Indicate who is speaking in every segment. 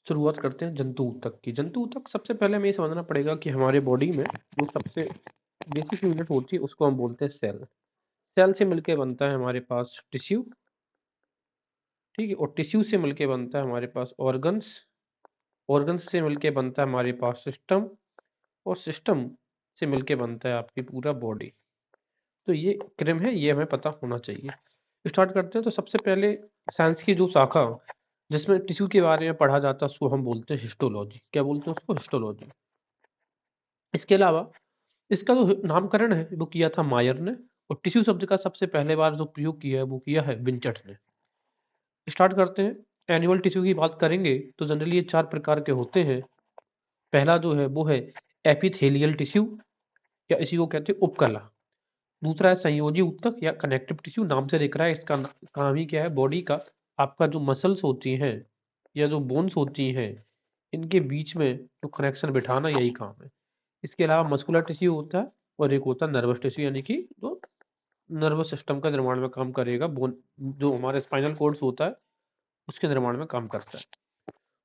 Speaker 1: शुरुआत करते हैं जंतु ऊतक की। जंतु ऊतक सबसे पहले हमें ये समझना पड़ेगा कि हमारे बॉडी में जो सबसे बेसिक यूनिट होती है उसको हम बोलते हैं सेल। सेल से मिलके बनता है हमारे पास टिश्यू, ठीक है, और टिश्यू से मिलके बनता है हमारे पास ऑर्गन्स, ऑर्गन्स से मिलके बनता है हमारे पास सिस्टम, और सिस्टम से मिलके बनता है आपकी पूरा बॉडी। तो ये क्रम है, ये हमें पता होना चाहिए। स्टार्ट करते हैं। तो सबसे पहले साइंस की जो शाखा जिसमें टिश्यू के बारे में पढ़ा जाता है उसको हम बोलते हैं हिस्टोलॉजी। क्या बोलते हैं उसको? हिस्टोलॉजी। इसके अलावा इसका जो नामकरण है वो किया था मायर ने, और टिश्यू शब्द का सबसे पहले बार जो प्रयोग किया है वो किया है विंचट ने। स्टार्ट करते हैं। एनिमल टिश्यू की बात करेंगे तो जनरली ये 4 प्रकार के होते हैं। पहला जो है वो है एपिथेलियल टिश्यू, या इसी को कहते हैं उपकला। दूसरा है संयोजी ऊतक या कनेक्टिव टिश्यू, नाम से दिख रहा है इसका काम ही क्या है बॉडी का। आपका जो मसल्स होती हैं या जो बोन्स होती हैं इनके बीच में जो कनेक्शन बिठाना यही काम है। इसके अलावा मस्कुलर टिश्यू होता है, और एक होता है नर्वस टिश्यू, यानी कि जो नर्वस सिस्टम का निर्माण में काम करेगा। बोन जो हमारे स्पाइनल कॉर्ड्स होता है उसके निर्माण में काम करता है।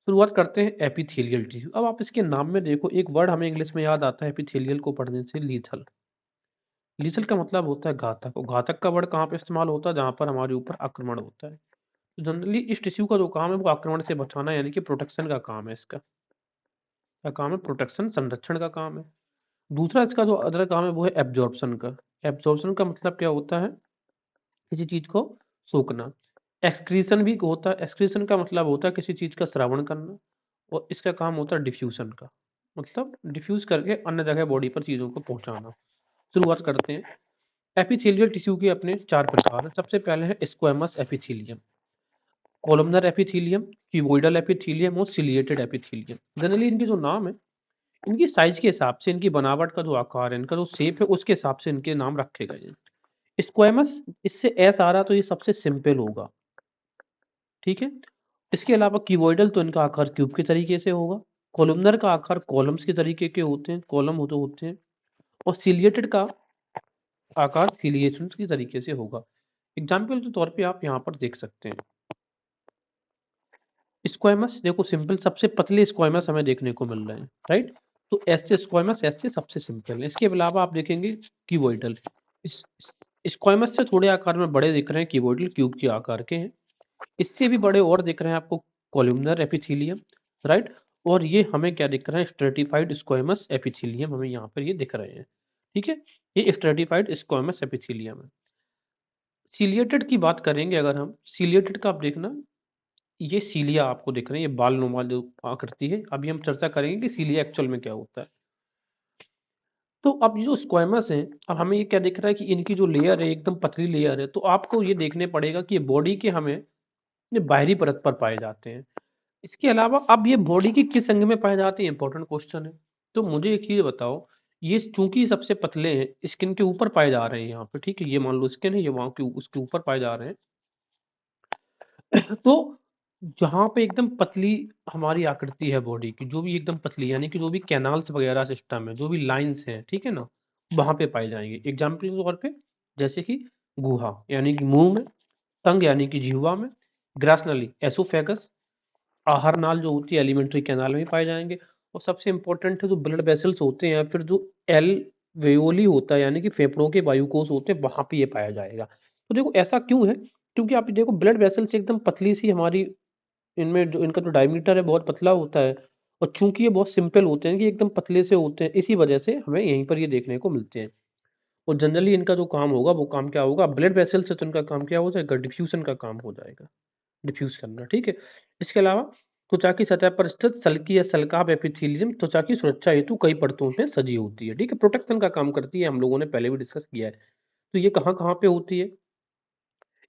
Speaker 1: शुरुआत करते हैं एपिथेलियल टिश्यू। अब आप इसके नाम में देखो, एक वर्ड हमें इंग्लिश में याद आता है एपिथेलियल को पढ़ने से, लीथल। लीथल का मतलब होता है घातक, और घातक का वर्ड कहाँ पे इस्तेमाल होता है? जहाँ पर हमारे ऊपर आक्रमण होता है। तो जनरली इस टिश्यू का जो काम है वो आक्रमण से बचाना, यानी कि प्रोटेक्शन का काम है। इसका क्या काम है? प्रोटेक्शन, संरक्षण का काम है। दूसरा इसका जो अदर काम है वो है एब्जॉर्प्शन का। एब्जॉर्प्शन का मतलब क्या होता है? किसी चीज को सोखना। एक्सक्रीशन भी होता है। एक्सक्रीशन का मतलब होता है किसी चीज का श्रावण करना, और इसका काम होता है डिफ्यूजन का, मतलब डिफ्यूज करके अन्य जगह बॉडी पर चीजों को पहुंचाना। शुरुआत करते हैं। एपिथेलियल टिश्यू के अपने 4 प्रकार हैं। सबसे पहले है squamous epithelium, columnar epithelium, cuboidal epithelium और सिलिएटेड एपिथेलियम। जनरली इनके जो नाम है, इनकी साइज के हिसाब से, इनकी बनावट का जो आकार है, इनका जो शेप है उसके हिसाब से इनके नाम रखे गए हैं। स्क्वैमस, इससे एस आ रहा तो ये सबसे सिंपल होगा, ठीक है। इसके अलावा क्यूबोइडल तो इनका आकार क्यूब के तरीके से होगा। कोलमनर का आकार कॉलम्स के तरीके के होते हैं, कॉलम होते हैं। और सिलिएटेड का आकार सिलिएशन के तरीके से होगा। एग्जाम्पल के तौर पे आप यहाँ पर देख सकते हैं। स्क्वैमस देखो सिंपल, सबसे पतले स्क्वैमस हमें देखने को मिल रहे हैं, राइट। तो ऐसे स्क्वैमस ऐसे सबसे सिंपल है। इसके अलावा आप देखेंगे क्यूबोइडल, इस स्क्वैमस से थोड़े आकार में बड़े दिख रहे हैं, क्यूबोइडल क्यूब के आकार के हैं। इससे भी बड़े और दिख रहे हैं आपको कोलुमनर एपिथेलियम, राइट। और ये हमें क्या दिख रहा है? स्ट्रेटिफाइड स्क्वैमस एपिथेलियम हमें यहाँ पर ये दिख रहे हैं, ठीक है। ये स्ट्रेटिफाइड स्क्वैमस एपिथेलियम है। सीलिएटेड की बात करेंगे अगर हम, सीलिएटेड का आप देखना, ये सीलिया आपको दिख रहे हैं, ये बाल नुमा जो आकृति है। अभी हम चर्चा करेंगे कि सीलिया एक्चुअल में क्या होता है। तो अब जो स्क्वैमस है, अब हमें ये क्या दिख रहा है कि इनकी जो लेयर है एकदम पतली लेयर है। तो आपको ये देखने पड़ेगा कि ये बॉडी के हमें ये बाहरी परत पर पाए जाते हैं। इसके अलावा अब ये बॉडी के किस अंग में पाए जाते हैं, इंपॉर्टेंट क्वेश्चन है। तो मुझे एक चीज बताओ, ये चूंकि सबसे पतले हैं, स्किन के ऊपर पाए जा रहे हैं यहाँ पे, ठीक है। ये मान लो स्किन है, ये वहां के उसके ऊपर पाए जा रहे हैं। तो जहाँ पे एकदम पतली हमारी आकृति है बॉडी की, जो भी एकदम पतली, यानी कि जो भी कैनाल्स वगैरह सिस्टम है, जो भी लाइंस हैं, ठीक है ना, वहां पे पाए जाएंगे। एग्जाम्पल के तौर पे जैसे कि गुहा यानी कि मुंह में, टंग यानी कि जिह्वा में, ग्रासनली एसोफेगस, आहार नाल जो होती है एलिमेंट्री कैनाल में पाए जाएंगे। और सबसे इंपॉर्टेंट है जो ब्लड वेसल्स होते हैं, या फिर जो एल वेओली होता है यानी कि फेफड़ों के वायुकोष होते हैं, वहां पे ये पाया जाएगा। तो देखो ऐसा क्यों है? क्योंकि आप देखो ब्लड वेसल्स एकदम पतली सी हमारी, इनमें जो इनका जो डायमीटर है बहुत पतला होता है। और चूंकि ये बहुत सिंपल होते हैं कि एकदम पतले से होते हैं, इसी वजह से हमें यहीं पर ये देखने को मिलते हैं। और जनरली इनका जो काम होगा वो काम क्या होगा? ब्लड वेसल से तो इनका काम क्या हो जाएगा? डिफ्यूजन का काम हो जाएगा, डिफ्यूज करना, ठीक है। इसके अलावा त्वचा की सतह पर स्थित सल्की या सल्काप एपिथेलियम त्वचा की सुरक्षा हेतु कई परतों में सजी होती है, ठीक है। प्रोटेक्शन का काम करती है, हम लोगों ने पहले भी डिस्कस किया है। तो ये कहाँ कहाँ पे होती है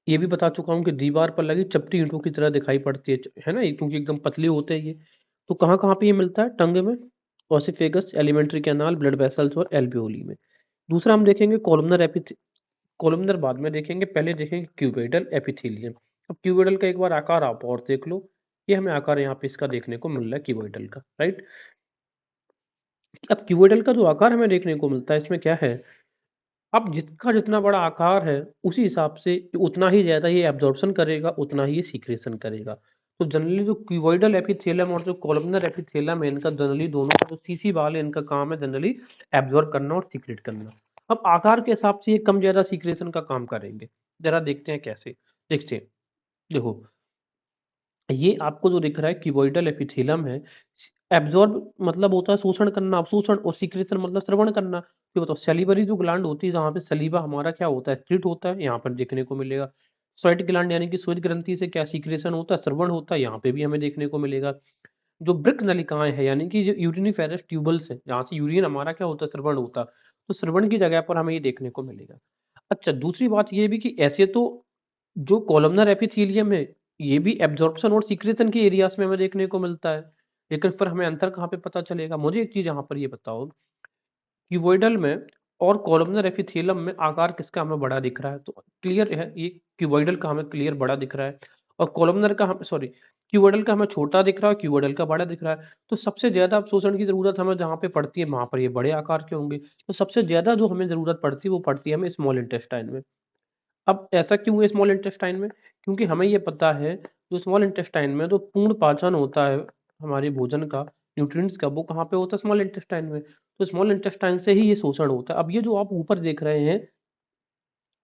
Speaker 1: ये भी बता चुका हूँ कि दीवार पर लगी चपटी ईंटों की तरह दिखाई पड़ती है ना, ये क्योंकि एकदम पतले होते हैं ये। तो कहाँ कहाँ पे ये मिलता है? टंग में, ओसिफेगस, एलिमेंट्री कैनाल, ब्लड वेसल्स और एल्वियोली में। दूसरा हम देखेंगे कॉलमनर कॉलमनर बाद में देखेंगे, पहले देखेंगे क्यूबोइडल एपिथेलियम। अब क्यूबोइडल का एक बार आकार आप और देख लो, ये हमें आकार यहाँ पे इसका देखने को मिल रहा है क्यूबोइडल का, राइट। अब क्यूबोइडल का जो आकार हमें देखने को मिलता है इसमें क्या है? अब जिसका जितना बड़ा आकार है उसी हिसाब से उतना ही ज्यादा ये एब्जॉर्प्शन करेगा, उतना ही ये सीक्रेशन करेगा। तो जनरली जो क्यूबॉइडल एपिथेलियम और जो कॉलमनर एपिथेलियम है, इनका जनरली दोनों का जो सीसी वाल है, इनका काम है जनरली एब्जॉर्ब करना और सीक्रेट करना। अब आकार के हिसाब से ये कम ज्यादा सीक्रेशन का काम करेंगे। जरा देखते हैं कैसे। देखते हैं, देखो ये आपको जो दिख रहा है क्यूबॉइडल एपिथेलियम है। एब्जॉर्ब मतलब होता है शोषण करना, अवशोषण, और सीक्रेशन मतलब श्रवण करना। ये बताओ, सैलिवरी जो ग्लैंड होती है जहाँ पे सलीवा हमारा क्या होता है, एक्रीट होता है, यहाँ पर देखने को मिलेगा। स्वेट ग्लैंड यानी कि श्वेत ग्रंथि से क्या सीक्रेशन होता है, श्रवण होता है, यहाँ पे भी हमें देखने को मिलेगा। जो वृक्क नलिकाएं हैं यानी कि जो यूरिनिफेरस ट्यूबल्स है, जहाँ से यूरिन हमारा क्या होता है, श्रवण होता है, तो श्रवण की जगह पर हमें ये देखने को मिलेगा। अच्छा, दूसरी बात ये भी कि ऐसे तो जो कॉलमनर एपिथेलियम है, ये भी एब्जॉर्प्शन और सीक्रेशन के एरियाज में हमें देखने को मिलता है। लेकिन फिर हमें अंतर कहाँ पे पता चलेगा? मुझे एक चीज यहाँ पर ये बताओ, क्यूबॉइडल में और कॉलमनर एपिथेलियम में आकार किसका हमें बड़ा दिख रहा है? तो क्लियर है, ये क्यूबॉइडल का हमें क्लियर बड़ा दिख रहा है, और कॉलमनर का हम सॉरी क्यूबॉइडल का हमें छोटा दिख रहा है, क्यूबॉइडल का बड़ा दिख रहा है। तो सबसे ज्यादा अवशोषण की जरूरत हमें जहाँ पे पड़ती है, वहां पर ये बड़े आकार के होंगे। तो सबसे ज्यादा जो हमें जरूरत पड़ती है वो पड़ती है हमें स्मॉल इंटेस्टाइन में। अब ऐसा क्यों है स्मॉल इंटेस्टाइन में? क्योंकि हमें ये पता है जो स्मॉल इंटेस्टाइन में जो पूर्ण पाचन होता है हमारे भोजन का, न्यूट्रिएंट्स का, वो कहाँ पे होता है? स्मॉल इंटेस्टाइन में। तो स्मॉल इंटेस्टाइन से ही ये शोषण होता है। अब ये जो आप ऊपर देख रहे हैं,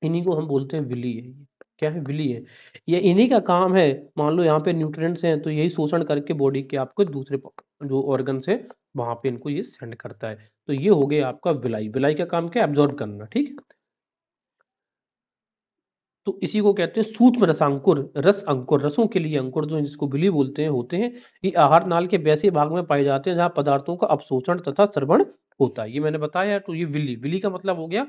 Speaker 1: इन्हीं को हम बोलते हैं विली है। ये क्या है? विली है। ये इन्हीं का काम है। मान लो यहाँ पे न्यूट्रिएंट्स हैं, तो यही शोषण करके बॉडी के आपको दूसरे जो ऑर्गन है वहां पे इनको ये सेंड करता है। तो ये हो गया आपका विलाई। विलाई का काम क्या है? एब्जॉर्ब करना। ठीक है। तो इसी को कहते हैं सूक्ष्म रसांकुर, रस अंकुर, रसों के लिए अंकुर जो जिसको बिली बोलते हैं होते हैं। ये आहार नाल के वैसे भाग में पाए जाते हैं जहां पदार्थों का अवशोषण तथा श्रवण होता है। ये मैंने बताया। तो ये विली, विली का मतलब हो गया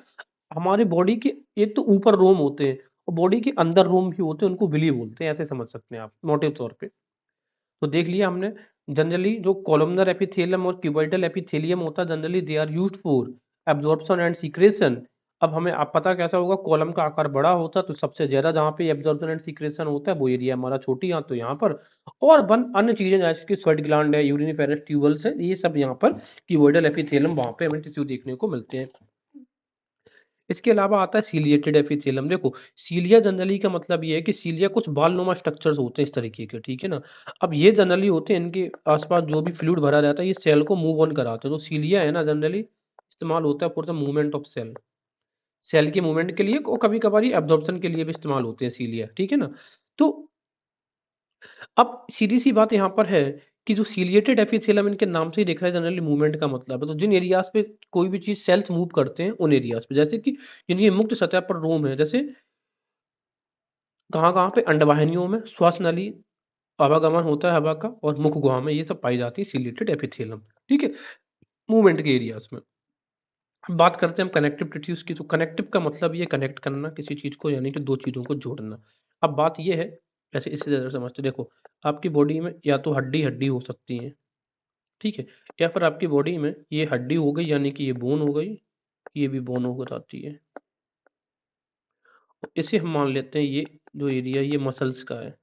Speaker 1: हमारे बॉडी के एक तो ऊपर रोम होते हैं और बॉडी के अंदर रोम भी होते हैं, उनको विली बोलते हैं। ऐसे समझ सकते हैं आप मोटे तौर पे। तो देख लिया हमने। जनरली जो कॉलमनर एपिथेलियम और क्यूबॉइडल एपिथेलियम होता है, generally they are used for absorption and secretion. अब हमें आप पता कैसा होगा, कॉलम का आकार बड़ा होता है तो सबसे ज्यादा जहाँ पे एब्जॉर्प्शन एंड सीक्रेशन होता है वो एरिया हमारा छोटी, यहाँ तो यहाँ पर। और वन अन्य चीजें जैसे कि स्वेट ग्लैंड है, यूरिनिफेरस ट्यूबल्स है, ये सब यहाँ पर क्यूबॉइडल एपिथेलियम वहाँ पे हमें टिश्यू देखने को मिलते हैं। इसके अलावा आता है सीलिएटेड एपिथेलियम। देखो, सीलिया जनरली का मतलब ये है कि सीलिया कुछ बालनुमा स्ट्रक्चर्स होते हैं इस तरीके के, ठीक है ना। अब ये जनरली होते हैं, इनके आसपास जो भी फ्लूइड भरा रहता है ये सेल को मूव ऑन कराते हैं। तो सीलिया है ना, जनरली इस्तेमाल होता है for the movement of cell, cell के मूवमेंट के लिए, और कभी कभार ये एब्जॉर्प्शन के लिए भी इस्तेमाल होते हैं सीलिया, ठीक है ना। तो अब सीधी सी बात यहाँ पर है कि जो सीलिएटेड एपिथेलियम, इनके नाम से ही दिख रहा है जनरली मूवमेंट का मतलब है। तो जिन एरियाज पे कोई भी चीज सेल्स मूव करते हैं उन एरियाज पे, जैसे कि जिनकी मुक्त सतह पर रोम है, जैसे कहाँ-कहाँ पे? अंडवाहिनियों में, श्वास नली, आवागमन होता है हवा का, और मुख गुहा में ये सब पाई जाती है सीलिएटेड एपिथेलियम। ठीक है, मूवमेंट के एरियाज में। अब बात करते हैं हम कनेक्टिव टिश्यूज की। तो कनेक्टिव का मतलब ये कनेक्ट करना किसी चीज को, यानी कि दो चीजों को जोड़ना। अब बात ये है, ऐसे इससे ज्यादा समझते, देखो आपकी बॉडी में या तो हड्डी हड्डी हो सकती है, ठीक है, या फिर आपकी बॉडी में ये हड्डी हो गई यानी कि ये बोन हो गई, ये भी बोन हो जाती है। इसे हम मान लेते हैं ये जो एरिया ये मसल्स का है।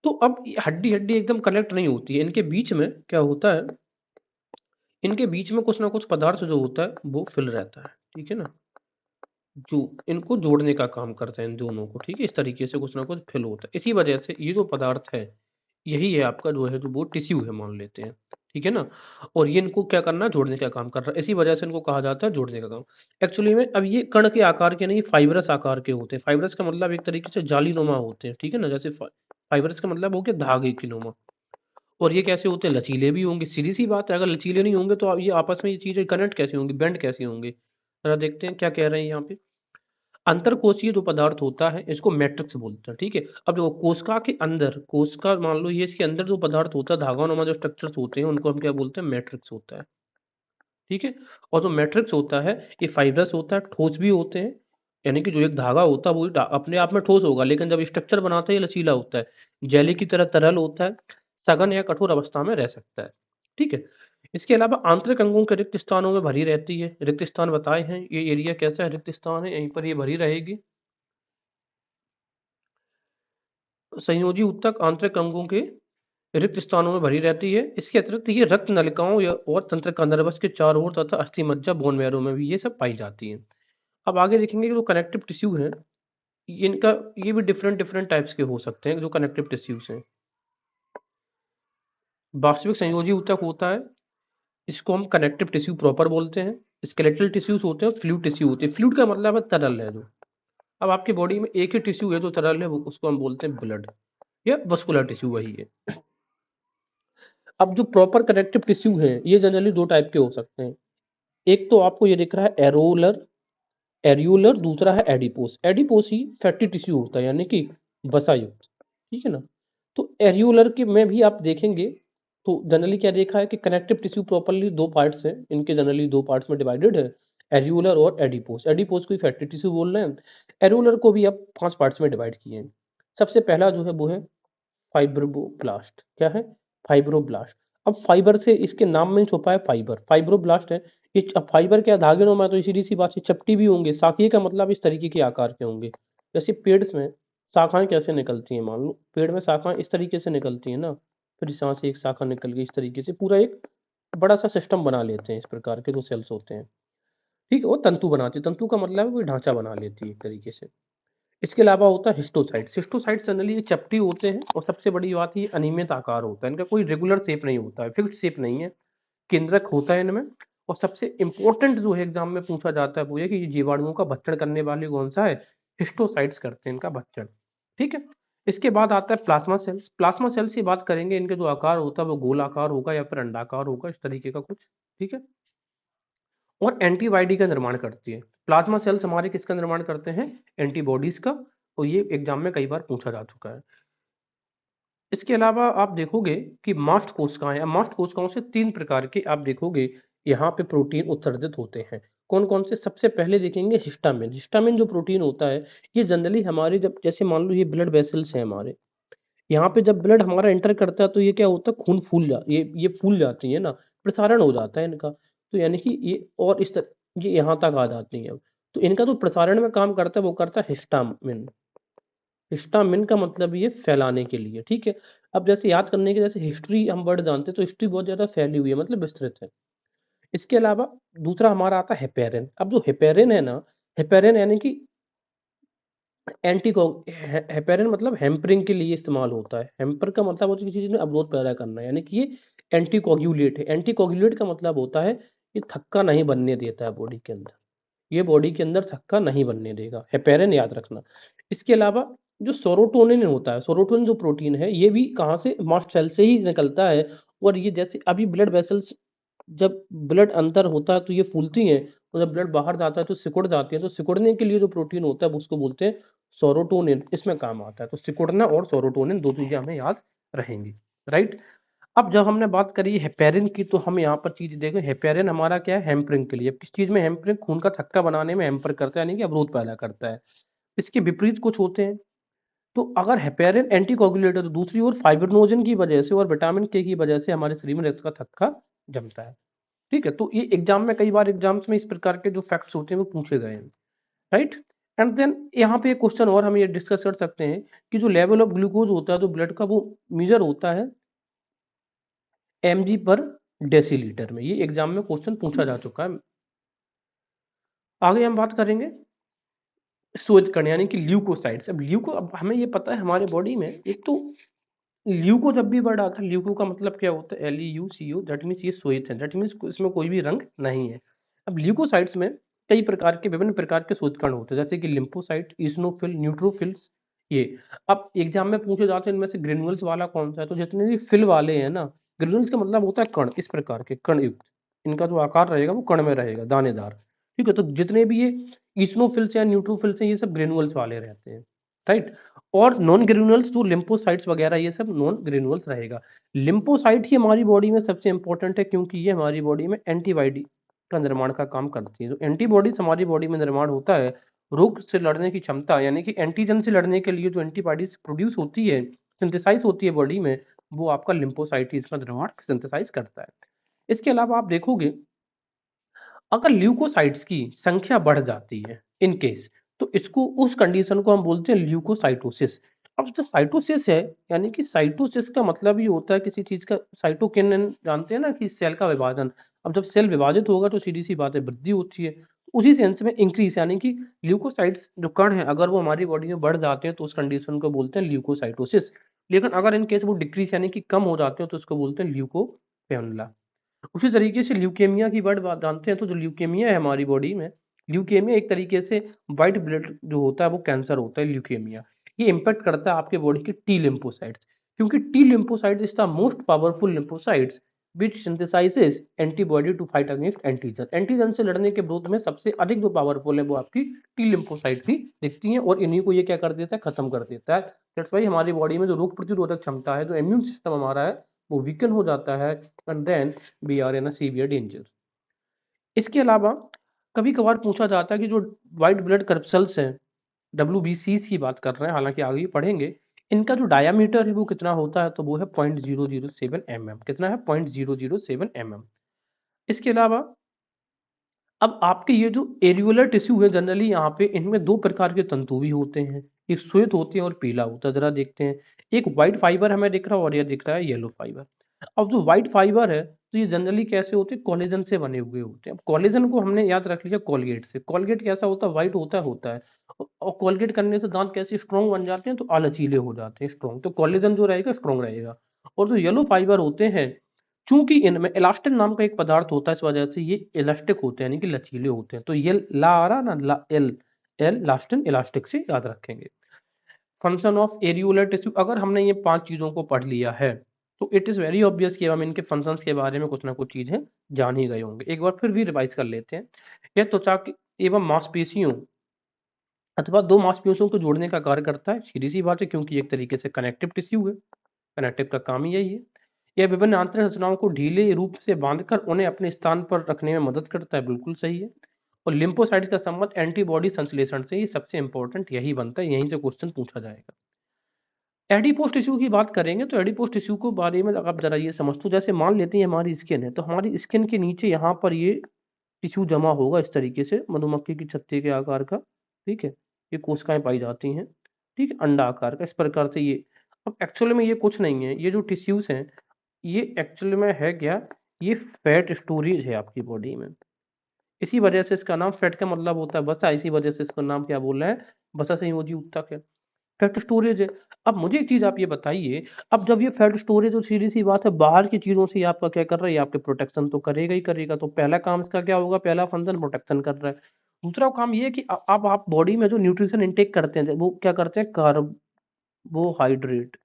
Speaker 1: तो अब ये हड्डी-हड्डी एकदम कनेक्ट नहीं होती है। इनके बीच में क्या होता है, इनके बीच में कुछ ना कुछ पदार्थ जो होता है वो फिल रहता है, ठीक है ना? जो इनको जोड़ने का काम करते हैं इन दोनों को, ठीक है? इस तरीके से कुछ ना कुछ फिल होता है। इसी वजह से ये जो पदार्थ है, यही है आपका जो है, जो वो टिश्यू है मान लेते हैं, ठीक है ना? और ये इनको क्या करना है, जोड़ने का काम कर रहा है। इसी वजह से इनको कहा जाता है जोड़ने का काम। एक्चुअली में अब ये कण के आकार के नहीं, फाइब्रस आकार के होते हैं। फाइब्रस का मतलब एक तरीके से जालीनुमा होते हैं, ठीक है ना? जैसे फाइब्रस का मतलब हो गया धागे की नुमा। और ये कैसे होते हैं? लचीले भी होंगे। सीधी-सी बात है, अगर लचीले नहीं होंगे तो अब ये आपस में ये चीज़ें कनेक्ट कैसे होंगी, बेंड कैसे होंगे? ज़रा देखते हैं क्या कह रहे हैं यहाँ पे। अंतरकोशीय जो पदार्थ होता है इसको मैट्रिक्स बोलते हैं, ठीक है? अब देखो कोशिका के अंदर, कोशिका मान लो ये इसके अंदर जो पदार्थ होता है, धागानुमा जो स्ट्रक्चर्स होते हैं उनको हम क्या बोलते हैं? मैट्रिक्स होता है, ठीक है? और जो मैट्रिक्स होता है ये फाइब्रस होता है, ठोस भी होते हैं, यानी कि जो एक धागा होता है वो अपने आप में ठोस होगा, लेकिन जब स्ट्रक्चर बनाता है ये लचीला होता है, जेली की तरह तरल होता है, सघन या कठोर अवस्था में रह सकता है, ठीक है? इसके अलावा आंतरिक अंगों के रिक्त स्थानों में भरी रहती है। रिक्त स्थान बताए हैं, ये एरिया कैसा है? रिक्त स्थान है, यहीं पर ये भरी रहेगी। संयोजी ऊतक आंतरिक अंगों के रिक्त स्थानों में भरी रहती है। इसके अतिरिक्त ये रक्त नलिकाओं या और तंत्रिका नर्वस के चारों ओर तथा अस्थि मज्जा, बोन मैरो में भी ये सब पाई जाती हैं। अब आगे देखेंगे कि जो कनेक्टिव टिश्यू है, इनका ये भी डिफरेंट डिफरेंट टाइप्स के हो सकते हैं जो कनेक्टिव टिश्यूज हैं। वास्तविक संयोजी ऊतक होता है, इसको हम कनेक्टिव टिश्यू प्रॉपर बोलते हैं। स्केलेटल टिश्यूज होते हैं, फ्लूइड टिश्यू होते हैं। फ्लूइड का मतलब है तरल है जो। अब आपकी बॉडी में एक ही टिश्यू है जो तरल है, उसको हम बोलते हैं ब्लड या वस्कुलर टिश्यू, वही है। अब जो प्रॉपर कनेक्टिव टिश्यू है ये जनरली दो टाइप के हो सकते हैं। एक तो आपको ये दिख रहा है एरियोलर, दूसरा है एडिपोस। एडिपोस ही फैटी टिश्यू होता है, यानी कि वसा युक्त, ठीक है ना। तो एरियोलर के में भी आप देखेंगे तो जनरली क्या देखा है कि कनेक्टिव टिश्यू प्रॉपरली दो पार्ट्स हैं, इनके जनरली दो पार्ट्स में डिवाइडेड है, एरियोलर और एडिपोस। एडिपोस को ही फैटी टिश्यू बोल रहे हैं, एरियोलर को भी अब 5 पार्ट्स में डिवाइड किए हैं। सबसे पहला जो है वो है फाइब्रोब्लास्ट। क्या है? फाइब्रोब्लास्ट। अब फाइबर से इसके नाम में छुपा है फाइबर, फाइब्रोब्लास्ट है। ये अब फाइबर क्या, धागे नुमा, तो सीधी सी बात है, चपटी भी होंगे। शाखीय का मतलब इस तरीके के आकार के होंगे, जैसे पेड़ में शाखाएं कैसे निकलती हैं। मान लो पेड़ में शाखाएं इस तरीके से निकलती हैं ना, फिर यहाँ से एक शाखा निकल गई, इस तरीके से पूरा एक बड़ा सा सिस्टम बना लेते हैं। इस प्रकार के जो सेल्स होते हैं, ठीक है, वो तंतु बनाते हैं। तंतु का मतलब है कोई ढांचा बना लेती है एक तरीके से। इसके अलावा होता है हिस्टोसाइट्स। हिस्टोसाइट्स जनरली चपटी होते हैं, और सबसे बड़ी बात ये अनियमित आकार होता है, इनका कोई रेगुलर शेप नहीं होता है, फिक्स्ड शेप नहीं है, केंद्रक होता है इनमें। और सबसे इंपॉर्टेंट जो है एग्जाम में पूछा जाता है वो ये कि ये जीवाणुओं का भक्षण करने वाले कौन सा है? हिस्टोसाइट्स करते हैं इनका भक्षण, ठीक है। इसके बाद आता है प्लाज्मा सेल्स। प्लाज्मा सेल्स की बात करेंगे, इनके जो आकार होता है वो गोल आकार होगा या फिर अंडाकार होगा, इस तरीके का कुछ, ठीक है। और एंटीबॉडी का निर्माण करती है। प्लाज्मा सेल्स हमारे किसका निर्माण करते हैं? एंटीबॉडीज का। और ये एग्जाम में कई बार पूछा जा चुका है। इसके अलावा आप देखोगे कि मास्ट कोशिकाएं, मास्ट कोशिकाओं से 3 प्रकार के आप देखोगे यहाँ पे प्रोटीन उत्सर्जित होते हैं। कौन कौन से? सबसे पहले देखेंगे हिस्टामिन। हिस्टामिन जो प्रोटीन होता है, ये जनरली हमारे, जब जैसे मान लो ये ब्लड वेसल्स हैं हमारे, यहाँ पे जब ब्लड हमारा एंटर करता है तो ये क्या होता है, खून फूल जा ये फूल जाती है ना, प्रसारण हो जाता है इनका। तो यानी कि ये और इस तरह ये यहाँ तक आ जाती है। तो इनका जो प्रसारण में काम करता है वो करता है हिस्टामिन। हिस्टामिन का मतलब ये फैलाने के लिए, ठीक है। अब जैसे याद करने के, जैसे हिस्ट्री हम वर्ड जानते हैं तो हिस्ट्री बहुत ज्यादा फैली हुई है, मतलब विस्तृत है। इसके अलावा दूसरा हमारा आता है हेपेरिन। अब जो हेपेरिन है ना, हेपेरिन यानी कि एंटी, हेपेरिन मतलब हेम्परिंग के लिए इस्तेमाल होता है। हेम्पर का मतलब होता है किसी चीज में अवरोध पैदा करना, यानी कि ये एंटी कोगुलेट है। एंटी कोगुलेट का मतलब होता है ये थक्का नहीं बनने देता है बॉडी के अंदर, ये बॉडी के अंदर थक्का नहीं बनने देगा। हेपेरिन याद रखना। इसके अलावा जो सेरोटोनिन होता है, सेरोटोनिन जो प्रोटीन है, ये भी कहाँ से? मास्ट सेल से ही निकलता है। और ये जैसे अभी ब्लड वेसल्स, जब ब्लड अंदर होता है तो ये फूलती हैं, और जब ब्लड बाहर जाता है तो सिकुड़ जाती है। तो सिकुड़ने के लिए जो प्रोटीन होता है उसको बोलते हैं सेरोटोनिन, इसमें काम आता है। तो सिकुड़ना और सेरोटोनिन दो चीजें हमें याद रहेंगी, राइट। अब जब हमने बात करी हेपेरिन की, तो हम यहाँ पर चीज देखें, हेपेरिन हमारा क्या है? हेम्परिंग के लिए। किस चीज में हेम्परिंग? खून का थक्का बनाने में हेम्पर करता है, यानी कि अवरोध पैदा करता है। इसके विपरीत कुछ होते हैं। तो अगर हेपेरिन एंटीकोगुलेटर, तो दूसरी ओर फाइब्रिनोजन की वजह से और विटामिन के की वजह से हमारे शरीर में रक्त का थक्का जमता है, ठीक है। तो ये एग्जाम में, कई बार एग्जाम्स में इस प्रकार के जो फैक्ट्स होते हैं वो पूछे गए हैं, राइट। एंड देन यहाँ पे एक क्वेश्चन और हम ये डिस्कस कर सकते हैं कि जो लेवल ऑफ ग्लूकोज होता है तो ब्लड का, वो मेजर होता है mg पर डेसीलीटर में। ये एग्जाम में क्वेश्चन पूछा जा चुका है। आगे हम बात करेंगे श्वेत कण यानी कि ल्यूकोसाइट्स। अब ल्यूको, अब हमें ये पता है हमारे बॉडी में, एक तो ल्यूको जब भी वर्ड आता है, ल्यूको का मतलब क्या होता है? LEUCO, दैट मीन्स ये श्वेत है, दैट मीन्स इसमें कोई भी रंग नहीं है। अब ल्यूकोसाइट्स में कई प्रकार के, विभिन्न प्रकार के श्वेत कण होते हैं, जैसे कि लिम्फोसाइट, इस्नोफिल, न्यूट्रोफिल्स, ये। अब एग्जाम में पूछे जाते हैं इनमें से ग्रेनुअल्स वाला कौन सा है? तो जितने भी फिल वाले हैं ना, ग्रेनुअल्स का मतलब होता है कण, इस प्रकार के कण युक्त, इनका जो आकार रहेगा वो कण में रहेगा, दानेदार, ठीक है। तो जितने भी ये इस्नोफिल्स या न्यूट्रोफिल्स हैं, ये सब ग्रेनुअल्स वाले रहते हैं, राइट। और नॉन ग्रेनुअल्स जो लिम्फोसाइट्स वगैरह, ये सब नॉन ग्रेनुअल्स रहेगा। लिम्फोसाइट ही हमारी बॉडी में सबसे इंपॉर्टेंट है, क्योंकि ये हमारी बॉडी में एंटीबॉडी का निर्माण का काम करती है। जो एंटीबॉडीज हमारी बॉडी में निर्माण होता है, रोग से लड़ने की क्षमता, यानी कि एंटीजन से लड़ने के लिए जो एंटीबॉडीज प्रोड्यूस होती है, सिंथेसाइज होती है बॉडी में, वो आपका लिम्फोसाइट ही इसका निर्माण सिंथेसाइज करता है। इसके अलावा आप देखोगे, अगर ल्यूकोसाइट्स की संख्या बढ़ जाती है इन केस, तो इसको, उस कंडीशन को हम बोलते हैं ल्यूकोसाइटोसिस। अब जो साइटोसिस है, यानी कि साइटोसिस का मतलब ये होता है किसी चीज का, साइटोकिनिन जानते हैं ना कि सेल का विभाजन। अब जब सेल विभाजित होगा तो सीधी सी बात है, वृद्धि होती है। उसी सेंस में इंक्रीज, यानी कि ल्यूकोसाइट्स जो कण है, अगर वो हमारी बॉडी में बढ़ जाते हैं तो उस कंडीशन को बोलते हैं ल्यूकोसाइटोसिस। लेकिन अगर इन केस वो डिक्रीज यानी कि कम हो जाते हैं तो उसको बोलते हैं ल्यूकोपेनिया। उसी तरीके से ल्यूकेमिया की वर्ड बात जानते हैं, तो जो ल्यूकेमिया है हमारी बॉडी में, ल्यूकेमिया एक तरीके से व्हाइट ब्लड जो होता है वो कैंसर होता है ल्यूकेमिया। ये इम्पैक्ट करता है आपके बॉडी के टी लिम्फोसाइट्स, क्योंकि T lymphocytes is the most powerful lymphocytes which synthesises antibody to fight against antigen. Antigen से लड़ने के विरोध में सबसे अधिक जो पावरफुल है वो आपकी टी लिम्फोसाइट्स ही दिखती हैं, और इन्हीं को ये क्या कर देता है, खत्म कर देता है। दैट्स वाई हमारी बॉडी में जो रोग प्रतिरोधक क्षमता है, जो इम्यून सिस्टम हमारा है, वो वीकन हो जाता है, and then we are in a severe danger. इसके अलावा कभी कभार पूछा जाता है कि जो व्हाइट ब्लड करप्सल्स हैं, WBC की बात कर रहे हैं, हालांकि आगे भी पढ़ेंगे, इनका जो डायामीटर है वो कितना होता है, तो वो है 0.007 mm। कितना है, 0.007 mm। इसके अलावा अब आपके ये जो एरियुलर टिश्यू है, जनरली यहाँ पे इनमें दो प्रकार के तंतु भी होते हैं, एक श्वेत होते हैं और पीला होता है। जरा देखते हैं, एक व्हाइट फाइबर हमें दिख रहा है और ये दिख रहा है येलो फाइबर। अब जो व्हाइट फाइबर है तो ये जनरली कैसे होते हैं, कोलेजन से बने हुए होते हैं। अब कोलेजन को हमने याद रख लिया कोलगेट से। कोलगेट कैसा होता है, व्हाइट होता है। और कोलगेट करने से दांत कैसे स्ट्रॉन्ग बन जाते हैं, तो लचीले हो जाते हैं, स्ट्रॉन्ग। तो कोलेजन जो रहेगा स्ट्रॉन्ग रहेगा। और जो येलो फाइबर होते हैं, चूंकि इनमें इलास्टिन नाम का एक पदार्थ होता है, इस वजह से ये इलास्टिक होते हैं, यानी कि लचीले होते हैं। तो ये ला आ रहा ना, ला एल, एल लास्टिन इलास्टिक से याद रखेंगे। फंक्शन ऑफ एरियुलर टिश्यू, अगर हमने ये 5 चीजों को पढ़ लिया है तो इट इज वेरी ऑब्वियस कि हम इनके फंक्शंस के बारे में कुछ ना कुछ चीजें जान ही गए होंगे। एक बार फिर भी रिवाइज कर लेते हैं। यह त्वचा एवं मांसपेशियों अथवा दो मांसपेशियों को जोड़ने का कार्य करता है, सीधी सी बात है, क्योंकि एक तरीके से कनेक्टिव टिश्यू है, कनेक्टिव का काम ही यही है। यह विभिन्न आंतरिक संरचनाओं को ढीले रूप से बांधकर उन्हें अपने स्थान पर रखने में मदद करता है, बिल्कुल सही है। और लिम्फोसाइट्स का संबंध एंटीबॉडी संश्लेषण से, ये सबसे इंपॉर्टेंट यही बनता है, यहीं से क्वेश्चन पूछा जाएगा। एडिपोज टिश्यू की बात करेंगे तो एडिपोज टिश्यू को बारे में आप जरा ये समझ तो, जैसे मान लेते हैं हमारी स्किन है, तो हमारी स्किन के नीचे यहाँ पर ये टिश्यू जमा होगा इस तरीके से, मधुमक्खी की छत्ते के आकार का, ठीक है। ये कोशिकाएं पाई जाती हैं, ठीक है, अंडा आकार का, इस प्रकार से ये। अब एक्चुअली में ये कुछ नहीं है, ये जो टिश्यूज हैं ये एक्चुअली में है क्या, ये फैट स्टोरेज है आपकी बॉडी में। इसी वजह से इसका नाम, फैट का मतलब होता है वसा, इसी वजह से इसका नाम क्या बोल रहे हैं, वसा संयोजी उत्तक है, फैट स्टोरेज है। अब मुझे एक चीज आप ये बताइए, अब जब ये फैट स्टोरेज, और सीधी सी बात है बाहर की चीजों से ये आपका क्या कर रहा है, ये आपके प्रोटेक्शन तो करेगा ही करेगा। तो पहला काम इसका क्या होगा, पहला फंक्शन प्रोटेक्शन कर रहा है। दूसरा काम ये है कि अब आप बॉडी में जो न्यूट्रिशन इंटेक करते हैं वो क्या करते हैं, कार्बोहाइड्रेट,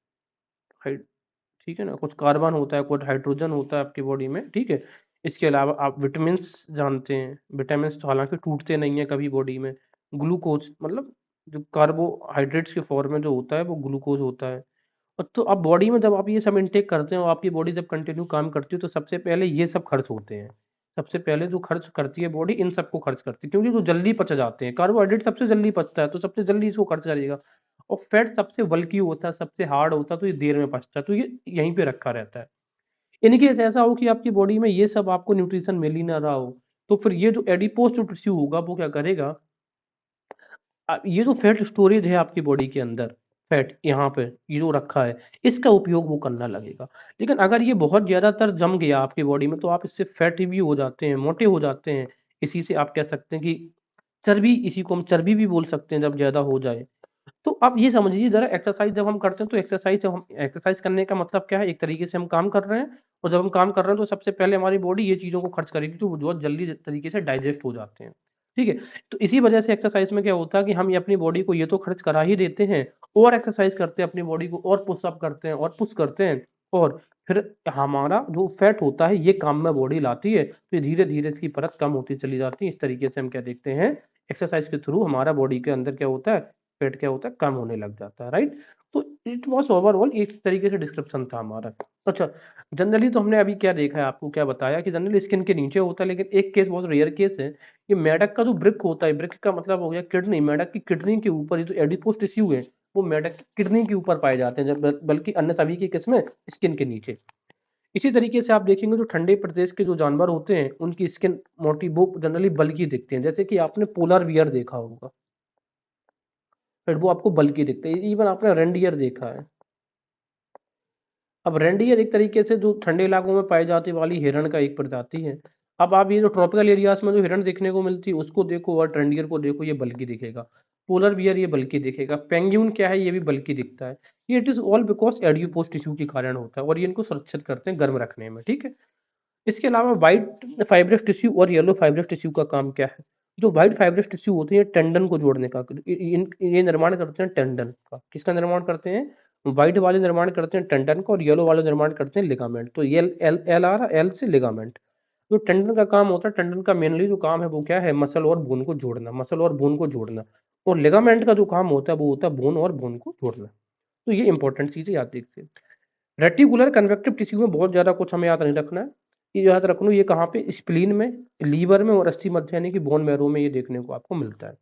Speaker 1: ठीक है ना, कुछ कार्बन होता है, कुछ हाइड्रोजन होता है आपकी बॉडी में, ठीक है। इसके अलावा आप विटामिन जानते हैं, विटामिन तो हालांकि टूटते नहीं है कभी बॉडी में। ग्लूकोज मतलब जो कार्बोहाइड्रेट्स के फॉर्म में जो होता है वो ग्लूकोज होता है। और तो अब बॉडी में जब आप ये सब इनटेक करते हैं और आपकी बॉडी जब कंटिन्यू काम करती है तो सबसे पहले ये सब खर्च होते हैं। सबसे पहले जो खर्च करती है बॉडी, इन सबको खर्च करती है, क्योंकि जो जल्दी पच जाते हैं, कार्बोहाइड्रेट सबसे जल्दी पचता है तो सबसे जल्दी इसको खर्च करेगा। और फैट सबसे बल्की होता है, सबसे हार्ड होता है, तो ये देर में पचता है, तो ये यहीं पे रखा रहता है। इन केस ऐसा हो कि आपकी बॉडी में ये सब आपको न्यूट्रिशन मिल ही ना रहा हो, तो फिर ये जो एडिपोज जो टिश्यू होगा वो क्या करेगा, ये जो फैट स्टोरेज है आपकी बॉडी के अंदर, फैट यहाँ पे ये जो रखा है, इसका उपयोग वो करना लगेगा। लेकिन अगर ये बहुत ज्यादातर जम गया आपकी बॉडी में तो आप इससे फैटी भी हो जाते हैं, मोटे हो जाते हैं। इसी से आप कह सकते हैं कि चर्बी, इसी को हम चर्बी भी बोल सकते हैं जब ज्यादा हो जाए। तो आप ये समझिए जरा, एक्सरसाइज जब हम करते हैं तो एक्सरसाइज करने का मतलब क्या है, एक तरीके से हम काम कर रहे हैं, और जब हम काम कर रहे हैं तो सबसे पहले हमारी बॉडी ये चीजों को खर्च करेगी जो बहुत जल्दी तरीके से डाइजेस्ट हो जाते हैं, ठीक है। तो इसी वजह से एक्सरसाइज में क्या होता है कि हम ये अपनी बॉडी को ये तो खर्च करा ही देते हैं, और एक्सरसाइज करते हैं अपनी बॉडी को, और पुशअप करते हैं और पुश करते हैं, और फिर हमारा जो फैट होता है ये काम में बॉडी लाती है, तो धीरे धीरे इसकी परत कम होती चली जाती है। इस तरीके से हम क्या देखते हैं, एक्सरसाइज के थ्रू हमारा बॉडी के अंदर क्या होता है, पेट क्या होता है, कम होने लग जाता है, राइट। तो इट वाज ओवरऑल एक तरीके से डिस्क्रिप्शन था हमारा। अच्छा, जनरली तो हमने अभी क्या देखा है, आपको क्या बताया कि जनरली स्किन के नीचे होता है, लेकिन एक केस बहुत रेयर केस है, ये मेढक का जो ब्रिक होता है, ब्रिक का मतलब हो गया किडनी, मेढक की किडनी के ऊपर ये जो एडिपोज टिश्यू है वो मेढक की किडनी के ऊपर पाए जाते हैं, जब बल्कि अन्य सभी की किस्में स्किन के नीचे। इसी तरीके से आप देखेंगे जो ठंडे प्रदेश के जो जानवर होते हैं उनकी स्किन मोटी, वो जनरली बल्कि दिखते हैं, जैसे कि आपने पोलर बियर देखा होगा, फिर वो आपको बल्कि दिखते हैं। इवन आपने रेंडियर देखा है। अब रेंडियर एक तरीके से जो ठंडे इलाकों में पाई जाती वाली हिरण का एक प्रजाति है। अब आप ये जो ट्रॉपिकल एरियाज में जो हिरण देखने को मिलती है उसको देखो और रेंडियर को देखो, ये बल्कि दिखेगा। पोलर बियर ये बल्कि दिखेगा, पेंगुइन क्या है ये भी बल्कि दिखता है। ये it is all because adipose tissue के कारण होता है और ये इनको सुरक्षित करते हैं गर्म रखने में, ठीक है। इसके अलावा व्हाइट फाइब्रस टिश्यू और येलो फाइब्रस टिश्यू का काम क्या है? जो व्हाइट फाइब्रस टिश्यू होते हैं टेंडन को जोड़ने का, ये निर्माण करते हैं टेंडन का। किसका निर्माण करते हैं? व्हाइट वाले निर्माण करते हैं टेंडन का और येलो वाले निर्माण करते हैं लिगामेंट। तो ये एल एल आ रहा, एल से लिगामेंट। जो टेंडन का काम होता है, टेंडन का मेनली जो काम है वो क्या है? मसल और बोन को जोड़ना, मसल और बोन को जोड़ना। और लिगामेंट का जो काम होता है वो होता है बोन और बोन को जोड़ना। तो ये इंपॉर्टेंट चीजें याद देखते हैं। रेटिकुलर कन्वेक्टिव टिश्यू में बहुत ज्यादा कुछ हमें याद नहीं रखना है। ये याद रख लो, ये कहाँ पे? स्प्लीन में, लीवर में और अस्थि मध्य यानी कि बोन मैरो में ये देखने को आपको मिलता है।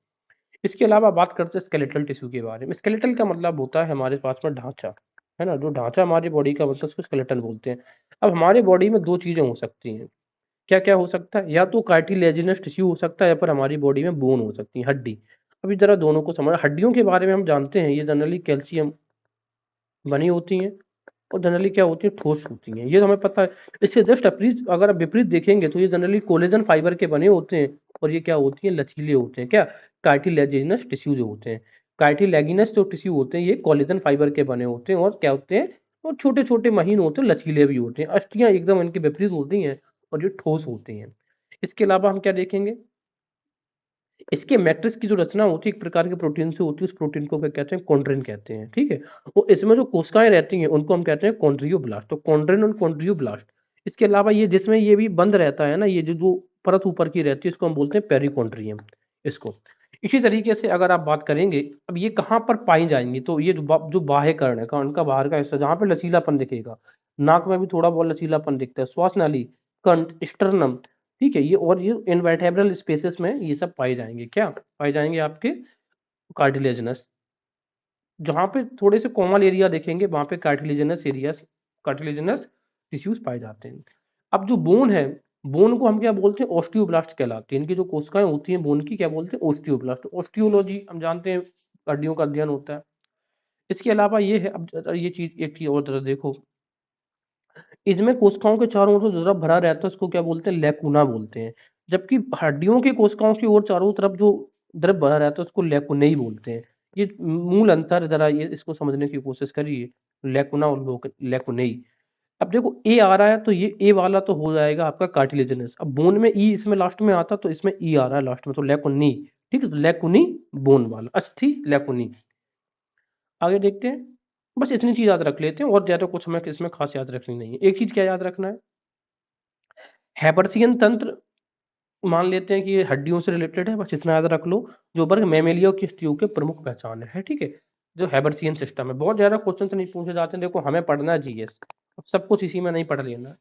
Speaker 1: इसके अलावा बात करते हैं स्केलेटल टिश्यू के बारे में। स्केलेटल का मतलब होता है हमारे पास में ढांचा, है ना। जो ढांचा हमारी बॉडी का मतलब उसको स्केलेटन बोलते हैं। अब हमारे बॉडी में दो चीजें हो सकती हैं। क्या क्या हो सकता है? या तो कार्टिलेजिनस टिश्यू हो सकता है या फिर हमारी बॉडी में बोन हो सकती है, हड्डी। अभी जरा दोनों को समझ। हड्डियों के बारे में हम जानते हैं ये जनरली कैल्शियम बनी होती हैं और जनरली क्या होती है? ठोस होती हैं, ये हमें पता है। इससे जस्ट अपोजिट अगर आप विपरीत देखेंगे तो ये जनरली कोलेजन फाइबर के बने होते हैं और ये क्या होती हैं? लचीले होते हैं। क्या? कार्टिलेजिनस टिश्यू जो होते हैं, कार्टिलेजिनस जो टिश्यू होते हैं ये कोलेजन फाइबर के बने होते हैं और क्या होते हैं? और छोटे छोटे महीन होते हैं, लचीले भी होते हैं। अस्थियां एकदम इनके विपरीत होती हैं और ये ठोस होती हैं। इसके अलावा हम क्या देखेंगे? इसके मैट्रिक्स की जो रचना होती है एक प्रकार के प्रोटीन से होती है, उस प्रोटीन को क्या कहते हैं? कॉन्ड्रिन कहते हैं, ठीक है। और इसमें जो कोशिकाएं रहती हैं उनको हम कहते हैं कॉन्ड्रियोब्लास्ट। तो कॉन्ड्रिन और कॉन्ड्रियोब्लास्ट। इसके अलावा ये जिसमें ये भी बंद रहता है ना, ये जो जो परत ऊपर की रहती है इसको हम बोलते हैं पेरिकॉन्ड्रियम। इसको इसी तरीके से अगर आप बात करेंगे, अब ये कहाँ पर पाई जाएंगी? तो ये जो बाह्य कर्ण है, कर्ण का बाहर का हिस्सा जहाँ पे लचीलापन दिखेगा, नाक में भी थोड़ा बहुत लचीलापन दिखता है, श्वास नाली, कंठ, स्टर्नम, ठीक है। ये और ये इनवर्टेब्रल स्पेसेस में ये सब पाए जाएंगे। क्या पाए जाएंगे? आपके कार्टिलेजिनस। जहां पे थोड़े से कोमल एरिया देखेंगे वहां पे कार्टिलेजिनस एरियाज, कार्टिलेजिनस टिश्यूज पाए जाते हैं। अब जो बोन है, बोन को हम क्या बोलते हैं? ऑस्टियोब्लास्ट कहलाते हैं। इनकी जो कोशिकाएं होती हैं बोन की क्या बोलते हैं? ऑस्टियोब्लास्ट। ऑस्टियोलॉजी हम जानते हैं हड्डियों का अध्ययन होता है। इसके अलावा ये है, अब ये चीज एक चीज और तरह देखो, इसमें कोशिकाओं के चारों ओर जो द्रव भरा रहता है उसको क्या बोलते हैं? लैकुना बोलते हैं। जबकि हड्डियों की कोशिकाओं की ओर चारों तरफ जो द्रव भरा रहता है उसको लैकुनेई बोलते हैं। ये मूल अंतर, जरा ये इसको समझने की कोशिश करिए, लैकुना और लैकुनेई। अब देखो ए आ रहा है तो ये ए वाला तो हो जाएगा आपका कार्टिलेजिनस। अब बोन में ई इसमें लास्ट में आता तो इसमें ई आ रहा है लास्ट में, तो लैकुनी, ठीक है। तो लैकुनी बोन वाला, अस्थि लैकुनी। आगे देखते हैं। बस इतनी चीज याद रख लेते हैं और ज्यादा कुछ हमें इसमें खास याद रखनी नहीं है। एक चीज क्या याद रखना है? हैबर्सियन तंत्र मान लेते हैं कि ये हड्डियों से रिलेटेड है, बस इतना याद रख लो। जो वर्ग मैमेलिया की स्थितियों के प्रमुख पहचान है, ठीक है। जो हैबर्सियन सिस्टम है, बहुत ज्यादा क्वेश्चन नहीं पूछे जाते हैं। देखो हमें पढ़ना है जीएस, अब सब कुछ इसी में नहीं पढ़ लेना।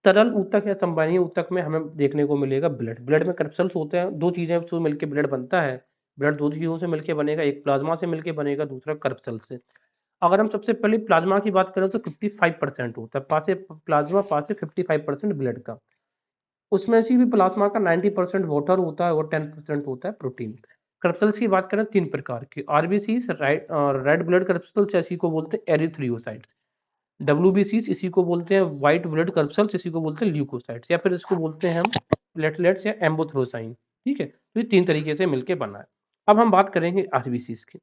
Speaker 1: तरल ऊतक या संवहनीय ऊतक में हमें देखने को मिलेगा ब्लड। ब्लड में करप्सल्स होते हैं, दो चीजें से मिलकर ब्लड बनता है। ब्लड दो चीजों से मिलकर बनेगा, एक प्लाज्मा से मिलकर बनेगा, दूसरा करप्सल से। अगर हम सबसे पहले प्लाज्मा की बात करें तो 55% होता है पासे प्लाज्मा, पासे 55% ब्लड का। उसमें से भी प्लाज्मा का 90% वाटर होता है और 10% होता है प्रोटीन। करप्सल्स की बात करें तीन प्रकार की, आरबीसीज, रेड ब्लड करप्सल्स इसी को बोलते हैं एरिथ्रियोसाइट्स, डब्ल्यूबीसीज इसी को बोलते हैं व्हाइट ब्लड करप्सल्स इसी को बोलते हैं ल्यूकोसाइट्स, या फिर इसको बोलते हैं हम प्लेटलेट्स या एम्बोथ्रोसाइन, ठीक है। तो ये तीन तरीके से मिलकर बना है। अब हम बात करेंगे आरबीसीज की।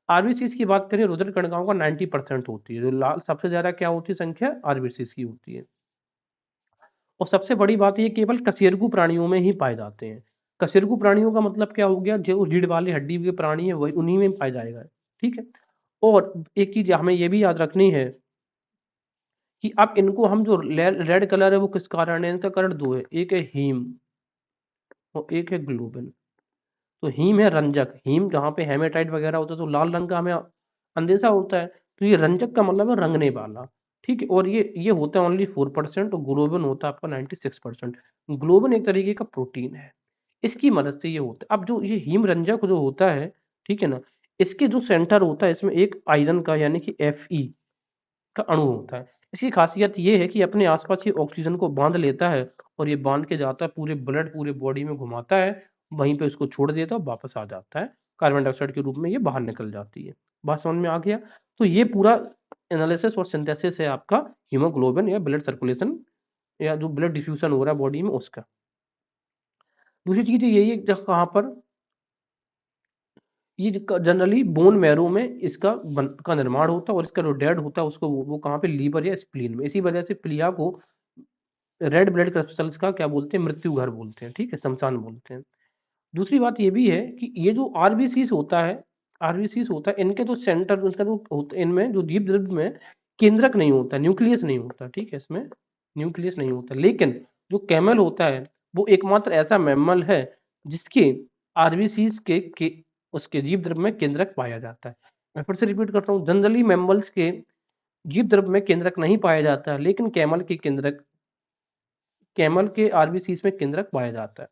Speaker 1: आरबीसीज की बात करें, रुधिर कणिकाओं का 90% होती है। जो लाल सबसे ज्यादा क्या होती है संख्या? आरबीसीज की होती है। और सबसे बड़ी बात ये केवल कशेरुकी प्राणियों में ही पाए जाते हैं। कशेरुकी प्राणियों का मतलब क्या हो गया? जो रीढ़ वाली हड्डी के प्राणी है वही उन्हीं में पाया जाएगा, ठीक है। और एक चीज हमें ये भी याद रखनी है कि अब इनको हम जो रेड कलर है वो किस कारण है? इनका कारण दो है, एक है हीम और एक है ग्लोबिन। तो हीम है रंजक, हीम जहाँ पे हेमेटाइट वगैरह होता है तो लाल रंग का हमें अंदेशा होता है। तो ये रंजक का मतलब है रंगने वाला, ठीक है। और ये होता है ओनली 4% और ग्लोबिन होता है आपका 96%। ग्लोबिन एक तरीके का प्रोटीन है, इसकी मदद से ये होता है। अब जो ये हीम रंजक जो होता है, ठीक है ना, इसके जो सेंटर होता है इसमें एक आयरन का यानी कि Fe का अणु होता है। इसकी खासियत ये है कि अपने आसपास ये ऑक्सीजन को बांध लेता है और ये बांध के जाता है पूरे ब्लड पूरे बॉडी में घुमाता है, वहीं पे उसको छोड़ देता है, वापस आ जाता है, कार्बन डाइऑक्साइड के रूप में ये बाहर निकल जाती है। बात समझ में आ गया? तो ये पूरा एनालिसिस और सिंथेसिस है आपका हीमोग्लोबिन या ब्लड सर्कुलेशन या जो ब्लड डिफ्यूजन हो रहा है बॉडी में उसका। दूसरी चीज यही है कहाँ पर ये जनरली बोन मैरो में इसका का निर्माण होता है, और इसका जो डेड होता है उसको वो कहाँ पे, लीवर या स्प्लीन में। इसी वजह से प्लिया को रेड ब्लड क्रिस्टल्स का क्या बोलते हैं, मृत्यु घर बोलते हैं, ठीक है, शमशान बोलते हैं। दूसरी बात ये भी है कि ये जो आरबीसीज होता है, इनके जो सेंटर, उनका जो होता है, इनमें जो जीव द्रव्य में केंद्रक नहीं होता, न्यूक्लियस नहीं होता, ठीक है, इसमें न्यूक्लियस नहीं होता। लेकिन जो कैमल होता है वो एकमात्र ऐसा मैमल है जिसके आरबीसीज के उसके जीव द्रव्य में केंद्रक पाया जाता है। मैं फिर से रिपीट करता हूँ, जनरली मैमल्स के जीव द्रव्य में केंद्रक नहीं पाया जाता है, लेकिन कैमल के आरबीसीज में केंद्रक पाया जाता है।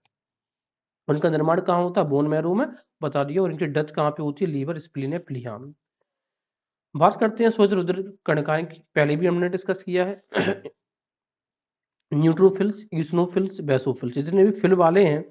Speaker 1: उनका निर्माण कहाँ होता है, बोन मैरो में, बता दिया। और इनकी डेथ कहाँ पे होती है, लीवर, स्प्लीन या प्लीहा में। बात करते हैं श्वेत रुधिर कणिकाएं की, पहले भी हमने डिस्कस किया है। न्यूट्रोफिल्स, यूसिनोफिल्स, बेसोफिल्स, जितने भी फिल वाले हैं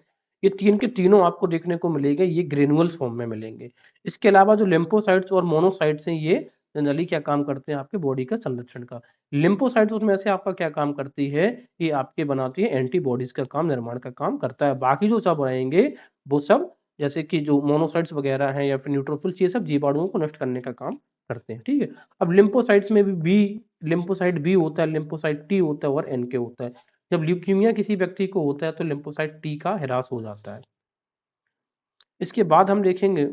Speaker 1: ये तीन के तीनों आपको देखने को मिलेंगे, ये ग्रेनुअल्स फॉर्म में मिलेंगे। इसके अलावा जो लिम्फोसाइट्स और मोनोसाइट्स हैं ये जनरली क्या काम करते हैं, आपके बॉडी का संरक्षण का। लिम्फोसाइट्स उसमें से आपका क्या काम करती है, ये आपके बनाती है एंटीबॉडीज का काम, निर्माण का काम करता है। बाकी जो सब रहेंगे वो सब, जैसे कि जो मोनोसाइट्स वगैरह हैं या फिर न्यूट्रोफिल्स, ये सब जीवाणुओं को नष्ट करने का काम करते हैं, ठीक है। अब लिम्फोसाइट्स में भी लिम्फोसाइट बी होता है, लिम्फोसाइट टी होता है और एनके होता है। जब ल्यूकीमिया किसी व्यक्ति को होता है तो लिम्फोसाइट टी का ह्रास हो जाता है। इसके बाद हम देखेंगे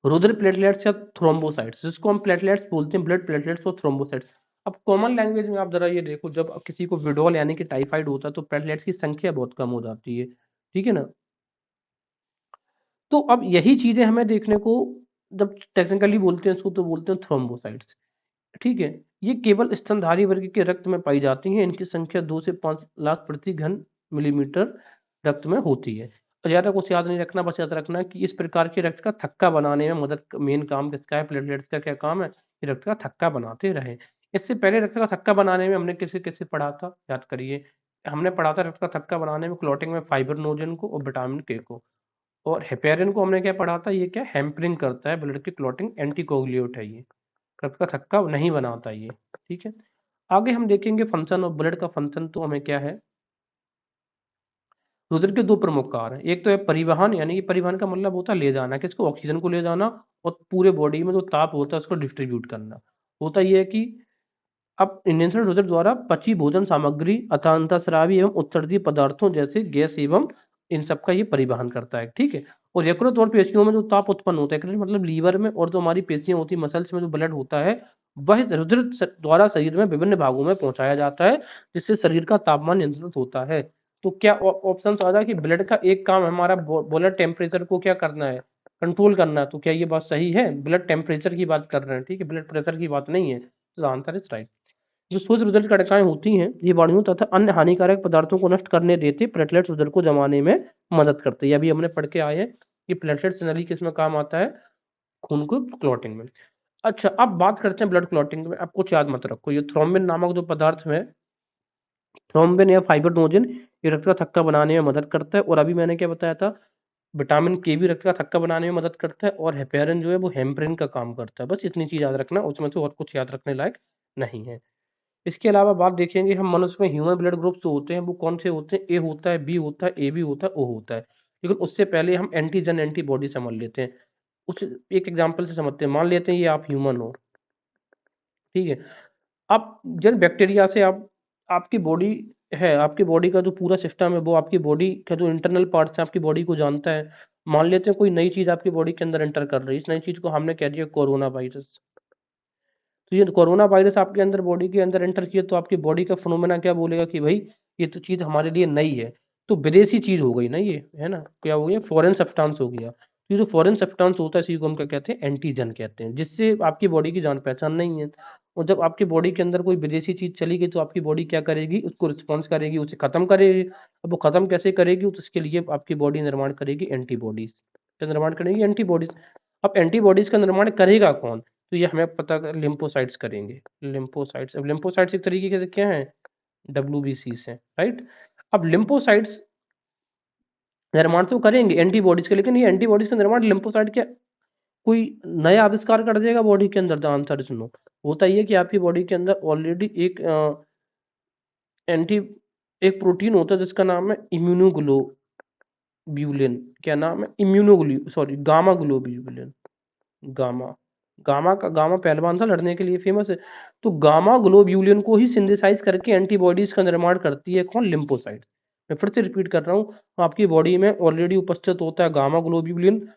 Speaker 1: रुधिर प्लेटलेट्स या थ्रोम्बोसाइट्स, जिसको हम प्लेटलेट्स बोलते हैं, ब्लड प्लेटलेट्स और थ्रोम्बोसाइट्स। अब कॉमन लैंग्वेज में आप जरा ये देखो, जब किसी को विडोल यानी कि टाइफाइड होता है तो प्लेटलेट्स की संख्या बहुत कम हो जाती है, ठीक है ना। तो अब यही चीजें हमें देखने को, जब टेक्निकली बोलते हैं इसको तो बोलते हैं थ्रोम्बोसाइट्स, ठीक है। ये केवल स्तनधारी वर्ग के रक्त में पाई जाती हैं, इनकी संख्या 2 से 5 लाख प्रति घन मिलीमीटर रक्त में होती है। और ज्यादा कुछ याद नहीं रखना, बस याद रखना कि इस प्रकार के रक्त का थक्का बनाने में मदद, मेन काम किसका है, प्लेटलेट्स का क्या काम है, कि रक्त का थक्का बनाते रहे। इससे पहले रक्त का थक्का बनाने में हमने किसे किसे पढ़ा था, याद करिए। हमने पढ़ा था रक्त का थक्का बनाने में क्लॉटिंग में फाइब्रिनोजन को और विटामिन के को। और हेपेरिन को हमने क्या पढ़ा था, ये क्या हैम्परिंग करता है ब्लड की क्लॉटिंग, एंटीकोगुलेट है ये, रक्त का थक्का नहीं बनाता ये, ठीक है। आगे हम देखेंगे फंक्शन ऑफ ब्लड का। फंक्शन तो हमें क्या है, रुधिर के दो प्रमुख कार्य हैं। एक तो है परिवहन, यानी कि परिवहन का मतलब होता है ले जाना, किसको, ऑक्सीजन को ले जाना, और पूरे बॉडी में जो ताप होता है उसको डिस्ट्रीब्यूट करना। होता यह है कि अब नियंत्रण रुधिर द्वारा पची भोजन सामग्री अथवा अंतःस्रावी एवं उत्सर्जी पदार्थों जैसे गैस एवं इन सब का ये परिवहन करता है, ठीक है। और यकृत और पेशियों में जो ताप उत्पन्न होता है, मतलब लीवर में, और जो हमारी पेशियां होती है, मसल्स में जो ब्लड होता है, वह रुधिर द्वारा शरीर में विभिन्न भागों में पहुंचाया जाता है, जिससे शरीर का तापमान नियंत्रित होता है। तो क्या ऑप्शन आ रहा है कि ब्लड का एक काम हमारा ब्लड टेम्परेचर को क्या करना है, कंट्रोल करना है। तो क्या ये बात सही है, ब्लड टेम्परेचर की बात कर रहे हैं, ठीक है, ब्लड प्रेशर की बात नहीं है। तो आंसर इज राइट। जो सूक्ष्म रुधिर कणिकाएं होती हैं, जीवाणुओं तथा अन्य हानिकारक पदार्थों को नष्ट करने देते प्लेटलेट्स रुधिर को जमाने में मदद करते हैं। अभी हमने पढ़ के आए हैं कि प्लेटलेट्स जनरली किस में काम आता है, खून को क्लॉटिंग में। अच्छा, अब बात करते हैं ब्लड क्लॉटिंग में। अब कुछ याद मत रखो, ये थ्रोम्बिन नामक जो पदार्थ है, थ्रोम्बिन या फाइब्रिनोजन, ये रक्त का थक्का बनाने में मदद करता है। और अभी मैंने क्या बताया था, विटामिन के भी रक्त का थक्का बनाने में मदद करता है, और हेपेरिन जो है वो हेम्ब्रेन का काम करता है। बस इतनी चीज याद रखना, उसमें से और कुछ याद रखने लायक नहीं है। इसके अलावा बात देखेंगे हम, मनुष्य में ह्यूमन ब्लड ग्रुप्स जो होते हैं वो कौन से होते हैं, ए होता है, बी होता है, ए बी होता है, ओ होता है। लेकिन उससे पहले हम एंटीजन एंटीबॉडी समझ लेते हैं। उस एक एग्जांपल से समझते हैं, मान लेते हैं ये आप ह्यूमन हो, ठीक है। अब जिन बैक्टीरिया से आप, आपकी बॉडी है, आपकी बॉडी का जो पूरा सिस्टम है वो आपकी बॉडी का जो इंटरनल पार्ट्स है आपकी बॉडी को जानता है। मान लेते हैं कोई नई चीज आपकी बॉडी के अंदर एंटर कर रही है, इस नई चीज को हमने कह दिया कोरोना वायरस। तो ये कोरोना वायरस आपके अंदर, बॉडी के अंदर एंटर किया, तो आपकी बॉडी का फिनोमेना क्या बोलेगा कि भाई ये तो चीज हमारे लिए नई है, तो विदेशी चीज हो गई ना ये, है ना, क्या हो गया, फॉरेन सब्सटेंस हो गया। तो ये जो फॉरेन सब्सटेंस होता है इसी को हम क्या कहते हैं, एंटीजन कहते हैं, जिससे आपकी बॉडी की जान पहचान नहीं है। और जब आपकी बॉडी के अंदर कोई विदेशी चीज चली गई तो आपकी बॉडी क्या करेगी, उसको रिस्पॉन्स करेगी, उसे खत्म करेगी। अब वो खत्म कैसे करेगी, तो उसके लिए आपकी बॉडी निर्माण करेगी एंटीबॉडीज, क्या निर्माण करेगी, एंटीबॉडीज। अब एंटीबॉडीज का निर्माण करेगा कौन, तो ये हमें पता कर, लिम्फोसाइट्स करेंगे, लिम्फोसाइट्स। अब लिम्फोसाइट्स एक तरीके के क्या है, डब्ल्यूबीसी है, राइट। अब लिम्फोसाइट्स निर्माण तो करेंगे एंटीबॉडीज के, लेकिन ये एंटीबॉडीज का निर्माण लिम्फोसाइट क्या कोई नया आविष्कार कर देगा बॉडी के अंदर, द आंसर इज नो। होता ये कि आपकी बॉडी के अंदर ऑलरेडी एक एंटी एक प्रोटीन होता है जिसका नाम है इम्यूनोग्लोबुलिन, क्या नाम है, गामा ग्लोब्यूलिन। गामा पहलवान था, लड़ने के लिए फेमस है। तो गामा ग्लोब्यूलिन को ही सिंथेसाइज करके एंटीबॉडीज का निर्माण करती है कौन, लिम्फोसाइट। मैं फिर से रिपीट कर रहा हूँ, आपकी बॉडी में ऑलरेडी उपस्थित होता है गामा ग्लोब्यूलिन,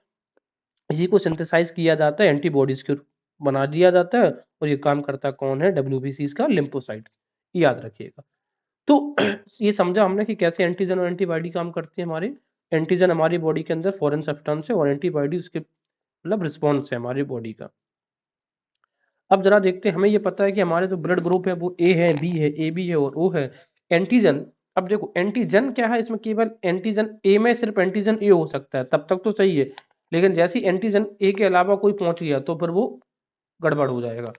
Speaker 1: इसी को सिंथेसाइज किया जाता है, एंटीबॉडीज के बना दिया जाता है, और ये काम करता कौन है, डब्ल्यूबीसी का लिम्फोसाइट, याद रखिएगा। तो ये समझा हमने कि कैसे एंटीजन और एंटीबॉडी काम करती है हमारे। एंटीजन हमारी बॉडी के अंदर फॉरेन सब्सटेंस है, और एंटीबॉडी उसके मतलब रिस्पॉन्स है हमारी बॉडी का। अब जरा देखते हैं, हमें ये पता है कि हमारे जो ब्लड ग्रुप है वो ए है, बी है, ए बी है और ओ है। एंटीजन, अब देखो एंटीजन क्या है, इसमें केवल एंटीजन ए में सिर्फ एंटीजन ए हो सकता है, तब तक तो सही है। लेकिन जैसे ही एंटीजन ए के अलावा कोई पहुंच गया तो फिर वो गड़बड़ हो जाएगा।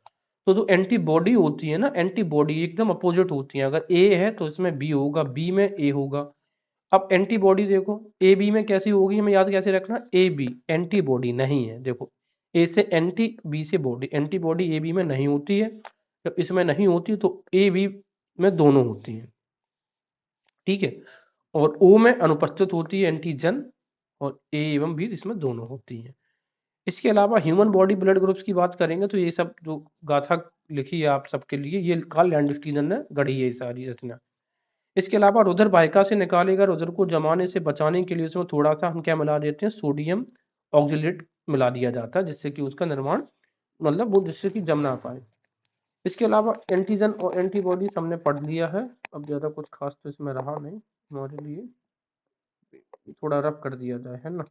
Speaker 1: तो जो एंटीबॉडी होती है ना, एंटीबॉडी एकदम अपोजिट होती है, अगर ए है तो इसमें बी होगा, बी में ए होगा। अब एंटीबॉडी देखो ए बी में कैसी होगी, हमें याद कैसे रखना, ए बी एंटीबॉडी नहीं है, देखो ए से एंटी, बी से बॉडी, एंटीबॉडी ए बी में नहीं होती है, जब इसमें नहीं होती तो ए बी में दोनों होती है, ठीक है। और ओ में अनुपस्थित होती है एंटीजन, और ए एवं बी इसमें दोनों होती है। इसके अलावा ह्यूमन बॉडी ब्लड ग्रुप्स की बात करेंगे तो ये सब जो गाथा लिखी है आप सबके लिए, ये कार्ल लैंडस्टीनर ने गढ़ी है ये सारी रचना। इसके अलावा रुधिर वाहिका से निकालेगा, रुधिर को जमाने से बचाने के लिए उसमें थोड़ा सा हम क्या मिला देते हैं, सोडियम ऑक्जेलेट मिला दिया जाता है, जिससे कि उसका निर्माण मतलब वो जिससे कि जम ना पाए। इसके अलावा एंटीजन और एंटीबॉडी हमने पढ़ लिया है, अब ज्यादा कुछ खास तो इसमें रहा नहीं हमारे लिए, थोड़ा रफ कर दिया जाए, है ना।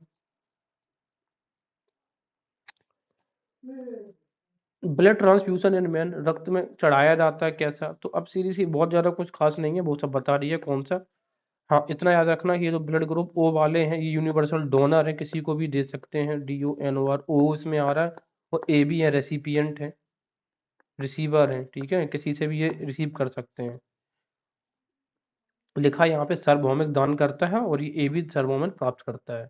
Speaker 1: ब्लड ट्रांसफ्यूजन इन मैन, रक्त में चढ़ाया जाता है कैसा, तो अब सीरीज की बहुत ज्यादा कुछ खास नहीं है, वो सब बता रही है कौन सा। हाँ इतना याद रखना कि ये जो ब्लड ग्रुप ओ वाले हैं ये यूनिवर्सल डोनर है, किसी को भी दे सकते हैं, DONOR, ओ इसमें आ रहा है, और ए भी है, रेसिपिएंट है, रिसीवर है, ठीक है, किसी से भी ये रिसीव कर सकते हैं। लिखा यहाँ पे सार्वभौमिक दान करता है, और ये ए भी सार्वभौमिक प्राप्त करता है।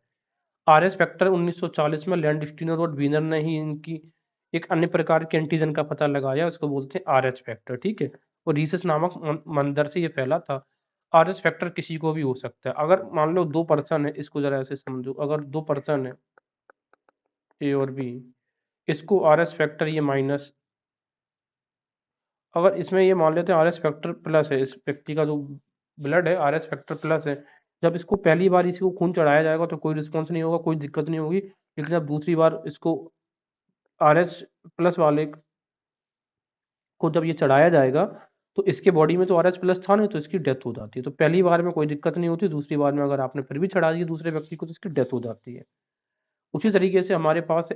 Speaker 1: RS फैक्टर 1940 में लैंडस्टीनर और वीनर ने ही इनकी एक अन्य प्रकार के एंटीजन का पता लगाया, उसको बोलते हैं RH फैक्टर, ठीक है। और रीसस नामक मंदिर से ये फैला था। RS फैक्टर किसी को भी हो सकता है, अगर मान लो 2 पर्सन है, इसको जरा ऐसे समझो, अगर 2 पर्सन है ए और बी, इसको RS फैक्टर ये माइनस, अगर इसमें ये मान लेते हैं RS फैक्टर प्लस है, इस व्यक्ति का जो ब्लड है RS फैक्टर प्लस है, जब इसको पहली बार इसको खून चढ़ाया जाएगा तो कोई रिस्पॉन्स नहीं होगा, कोई दिक्कत नहीं होगी। लेकिन जब दूसरी बार इसको RS प्लस वाले को जब ये चढ़ाया जाएगा तो इसके बॉडी में तो RS प्लस था नहीं, तो इसकी डेथ हो जाती है। तो पहली बार में कोई दिक्कत नहीं होती, दूसरी बार में अगर आपने फिर भी चढ़ा दिया दूसरे व्यक्ति को तो इसकी डेथ हो जाती है। उसी तरीके से हमारे पास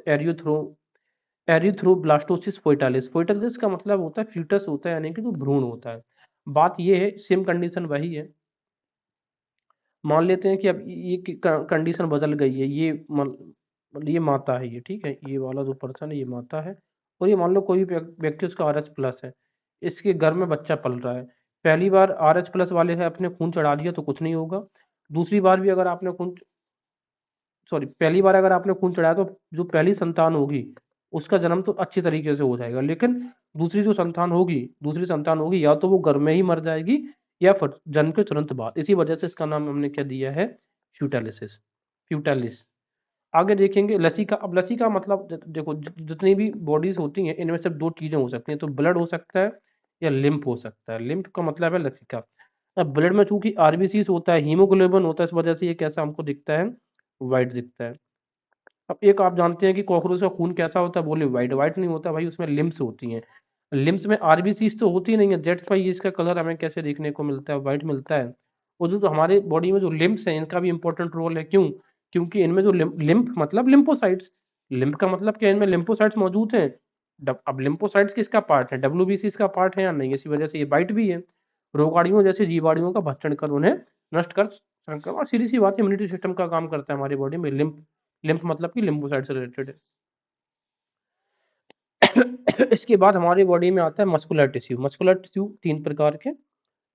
Speaker 1: एरिथ्रोब्लास्टोसिस फोइटालिस, फोइटालिस का मतलब होता है फ्यूटस होता है, यानी कि जो भ्रूण होता है। बात ये है, सेम कंडीशन वही है, मान लेते हैं कि अब ये कंडीशन बदल गई है, ये माता है, ये ठीक है, ये वाला जो पर्सन है ये माता है, और ये मान लो कोई भी व्यक्ति उसका RH प्लस है, इसके घर में बच्चा पल रहा है। पहली बार RH प्लस वाले है अपने खून चढ़ा दिया तो कुछ नहीं होगा, दूसरी बार भी अगर आपने खून, सॉरी, पहली बार अगर आपने खून चढ़ाया तो जो पहली संतान होगी उसका जन्म तो अच्छी तरीके से हो जाएगा, लेकिन दूसरी संतान होगी या तो वो घर में ही मर जाएगी, या फिर जन्म के तुरंत बाद। इसी वजह से इसका नाम हमने क्या दिया है, फ्यूटालिसिस, फ्यूटालिस। आगे देखेंगे लसिका। अब लसिका मतलब देखो जितनी भी बॉडीज होती हैं इनमें सिर्फ 2 चीजें हो सकती हैं, तो ब्लड हो सकता है या लिम्फ हो सकता है, लिम्फ का मतलब है लसिका। अब ब्लड में चूंकि RBCs होता है, हीमोग्लोबिन होता है, इस वजह से ये कैसा हमको दिखता है, व्हाइट दिखता है। अब एक आप जानते हैं कि कॉकरोच का खून कैसा होता है, बोले व्हाइट, व्हाइट नहीं होता भाई, उसमें लिम्स होती हैं। लिम्स में RBCs तो होती नहीं है, दैट्स व्हाई इसका कलर हमें कैसे देखने को मिलता है, व्हाइट मिलता है। और जो हमारे बॉडी में जो लिम्स हैं इनका भी इंपॉर्टेंट रोल है, क्यों, क्योंकि इनमें जो लिम्फ मतलब लिम्फोसाइट्स, लिम्फ का मतलब क्या, इनमें लिम्फोसाइट्स मौजूद हैं। अब लिम्फोसाइट्स किसका पार्ट है, WBCs का पार्ट है या नहीं, इसी वजह से ये व्हाइट भी है। रोगाणुओं जैसे जीवाणुओं का भक्षण कर उन्हें नष्ट कर, और सीधी सी बात है, इम्यूनिटी सिस्टम का काम करता है हमारी बॉडी में लिम्फ। लिम्फ मतलब कि लिम्फोसाइट से रिलेटेड है। इसके बाद हमारी बॉडी में आता है मस्कुलर टिश्यू। मस्कुलर टिश्यू 3 प्रकार के,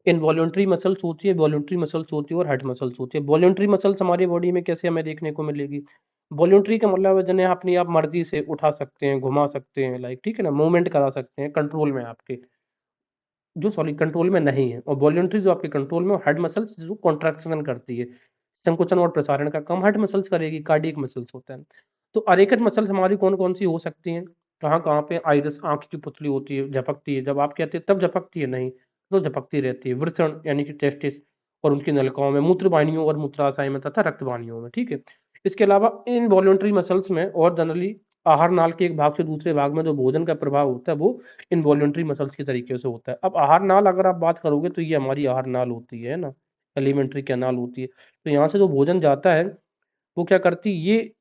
Speaker 1: इनवॉल्यूंटरी मसल्स होती है, वॉल्यूंटरी मसल्स होती है, और हेड मसल्स होती है। वॉल्यूंटरी मसल्स हमारी बॉडी में कैसे हमें देखने को मिलेगी, वॉल्यूंटरी का मतलब है जिन्हें अपनी आप मर्जी से उठा सकते हैं, घुमा सकते हैं, लाइक ठीक है ना, मूवमेंट करा सकते हैं, कंट्रोल में आपके, जो सॉरी कंट्रोल में नहीं है। और वॉल्यूंटरी जो आपके कंट्रोल में, हेड मसल्स जो कॉन्ट्रैक्शन करती है, संकुचन और प्रसारण का काम हार्ट मसल्स करेगी, कार्डियक मसल्स होता है। तो अरेक्ड मसल्स हमारी कौन-कौन सी हो सकती हैं? कहाँ-कहाँ पे? आइरिस, आँख की पुतली होती है, झपकती है। जब आप कहते हैं तब झपकती है, नहीं, तो झपकती रहती है। वृषण यानी कि टेस्टिस और उनकी नलिकाओं में, मूत्र वाहिनियों और मूत्राशय में तथा रक्त वाहिनियों में, ठीक है? इसके अलावा इनवॉलंटरी मसल्स में और जनरली आहार नाल के एक भाग से दूसरे भाग में जो भोजन का प्रभाव होता है वो इनवॉलंटरी मसल्स के तरीके से होता है। अब आहार नाल अगर आप बात करोगे तो ये हमारी आहार नाल होती है ना, एलिमेंट्री कैनाल होती है। तो यहाँ से जो भोजन जाता है वो क्या करती है, ये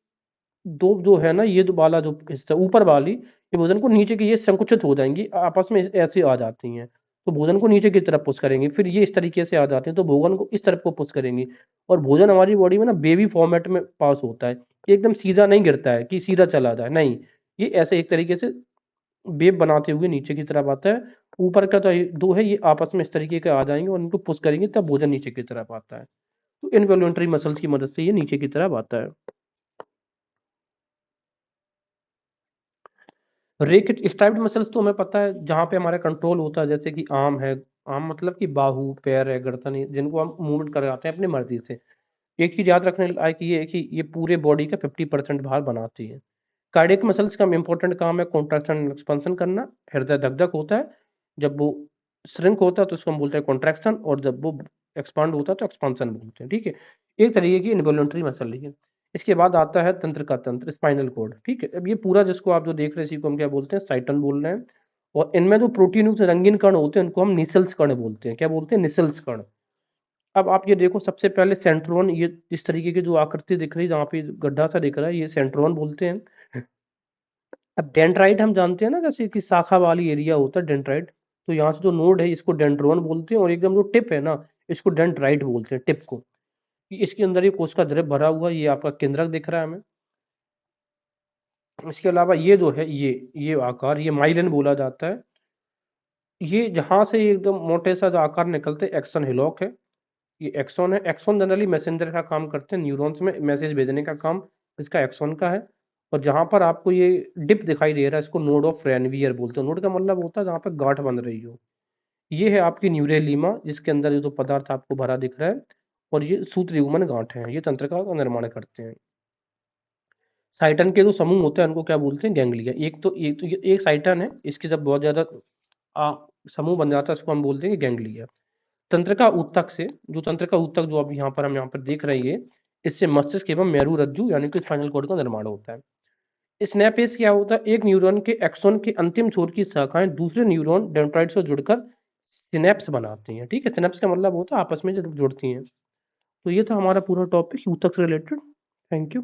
Speaker 1: दो जो है ना, ये जो वाला जो हिस्सा ऊपर वाली, ये भोजन को नीचे की ये संकुचित हो जाएंगी, आपस में ऐसे आ जाती हैं, तो भोजन को नीचे की तरफ पुश करेंगे, फिर ये इस तरीके से आ जाते हैं तो भोजन को इस तरफ को पुश करेंगी। और भोजन हमारी बॉडी में ना बेबी फॉर्मेट में पास होता है, एकदम सीधा नहीं गिरता है कि सीधा चला जाए, नहीं, ये ऐसे एक तरीके से वेव बनाते हुए नीचे की तरफ आता है। ऊपर का तो दो है, ये आपस में इस तरीके के आ जाएंगे और इनको पुश करेंगे तब भोजन नीचे की तरफ आता है। तो इनवॉल्यूंटरी मसल्स की मदद से ये नीचे की तरफ आता है। रेकेट स्ट्राइप्ड मसल्स तो हमें पता है जहाँ पे हमारा कंट्रोल होता है, जैसे कि आर्म है, आर्म मतलब कि बाहू, पैर है, गर्दन है, जिनको हम मूवमेंट कराते हैं अपनी मर्जी से। एक चीज याद रखने लायक ये है कि ये पूरे बॉडी का 50% भार बनाती है। कार्डियक मसल्स का इम्पोर्टेंट काम है कॉन्ट्रैक्शन एंड एक्सपेंशन करना। हृदय धक धक होता है, जब वो श्रिंक होता है तो उसको हम बोलते हैं कॉन्ट्रैक्शन, और जब वो एक्सपांड होता है तो एक्सपांशन बोलते हैं, ठीक है। एक तरीके की इनवॉल्यूंटरी मसल है। इसके बाद आता है तंत्र का तंत्र, स्पाइनल कॉर्ड, ठीक है। अब ये पूरा जिसको आप जो देख रहे हैं इसी को हम क्या बोलते हैं, साइटन बोल रहे हैं। और इनमें जो प्रोटीन रंगीन कण होते हैं उनको हम निसल्स कण बोलते हैं। क्या बोलते हैं? निसल्स कण। अब आप ये देखो, सबसे पहले सेंट्रोन, ये इस तरीके की जो आकृति दिख रही है जहाँ पे गड्ढा सा दिख रहा है, ये सेंट्रोन बोलते हैं। अब डेंड्राइट हम जानते हैं ना, जैसे कि शाखा वाली एरिया होता है डेंड्राइट, तो यहाँ से जो नोड है इसको डेंड्रोन बोलते हैं, और एकदम जो टिप है ना, इसको डेंड्राइट बोलते हैं, टिप को। इसके अंदर ये कोशिका द्रव भरा हुआ, ये आपका केंद्रक दिख रहा है हमें। इसके अलावा ये जो है, ये आकार, ये माइलिन बोला जाता है। ये जहां से एकदम मोटे सा जो आकार निकलते हैं, एक्सन हिलॉक है। ये एक्सॉन है। एक्सॉन जनरली मैसेंजर का काम करते हैं, न्यूरॉन्स में मैसेज भेजने का काम इसका एक्सॉन का है। और जहां पर आपको ये डिप दिखाई दे रहा है, इसको नोड ऑफ रेनवियर बोलते हैं। नोड का मतलब होता है जहां पर गांठ बन रही हो। ये है आपकी न्यूरेलीमा, जिसके अंदर ये जो पदार्थ आपको भरा दिख रहा है, और ये सूत्रयुग्मन गांठ है, ये तंत्रिका का निर्माण करते हैं। साइटन के जो समूह होते हैं उनको क्या बोलते हैं? गैंग्लिया। एक तो ये एक साइटन है, इसके जब बहुत ज्यादा आ, समूह बन जाता है उसको हम बोलते हैं गैंग्लिया। तंत्रिका ऊतक से, जो तंत्रिका ऊतक जो अब हम यहाँ पर देख रहे हैं, इससे मस्तिष्क एवं मेरू रज्जु यानी कि स्पाइनल कॉर्ड का निर्माण होता है। स्नैपेस क्या होता है? एक न्यूरॉन के एक्सोन के अंतिम छोर की शाखाएं दूसरे न्यूरॉन डेंड्राइट से जुड़कर सिनेप्स बनाती हैं, ठीक है। सिनेप्स का मतलब होता है आपस में जब जुड़ती हैं। तो ये था हमारा पूरा टॉपिक ऊतक से रिलेटेड। Thank you.